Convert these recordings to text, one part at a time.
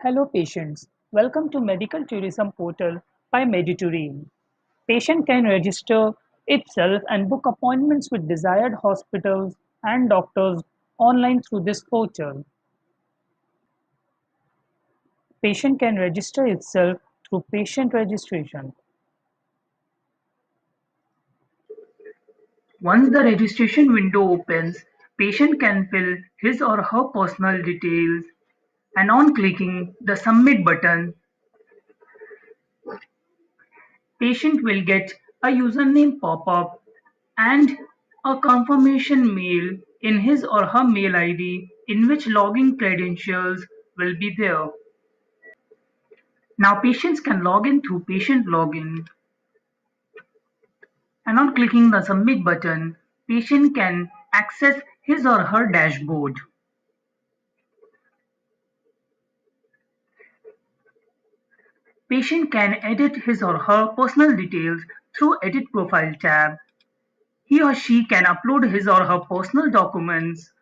Hello patients, welcome to Medical Tourism Portal by Meditourine. Patient can register itself and book appointments with desired hospitals and doctors online through this portal. Patient can register itself through patient registration. Once the registration window opens, patient can fill his or her personal details and on clicking the submit button, patient will get a username pop-up and a confirmation mail in his or her mail ID in which login credentials will be there. Now patients can log in through patient login and on clicking the submit button, patient can access his or her dashboard. Patient can edit his or her personal details through Edit Profile tab. He or she can upload his or her personal documents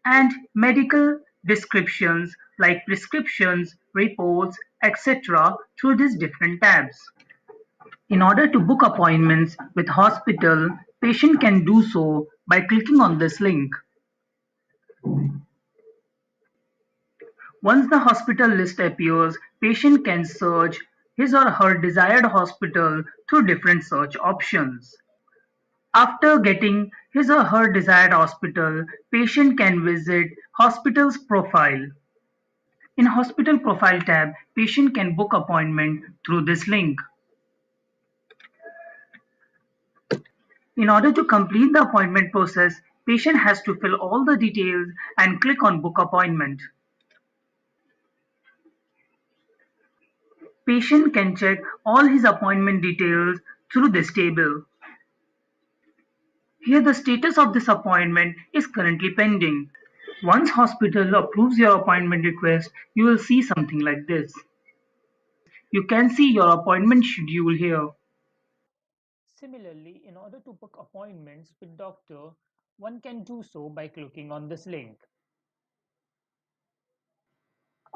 and medical descriptions like prescriptions, reports, etc. through these different tabs. In order to book appointments with hospital, patient can do so by clicking on this link. Once the hospital list appears, patient can search his or her desired hospital through different search options. After getting his or her desired hospital, patient can visit hospital's profile. In Hospital Profile tab, patient can book appointment through this link. In order to complete the appointment process, patient has to fill all the details and click on Book Appointment. Patient can check all his appointment details through this table. Here the status of this appointment is currently pending. Once hospital approves your appointment request, you will see something like this. You can see your appointment schedule here. Similarly, in order to book appointments with doctor, one can do so by clicking on this link.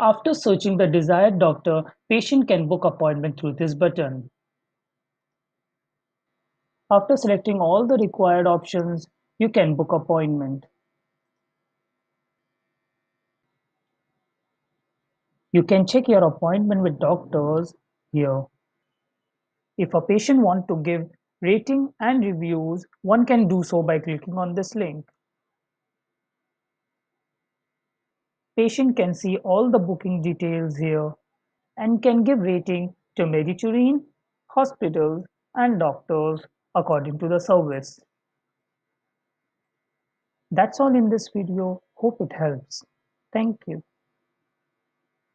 After searching the desired doctor, patient can book appointment through this button. After selecting all the required options, you can book appointment. You can check your appointment with doctors here. If a patient wants to give rating and reviews, one can do so by clicking on this link. Patient can see all the booking details here and can give rating to Mediterranean, hospitals and doctors according to the service. That's all in this video. Hope it helps. Thank you.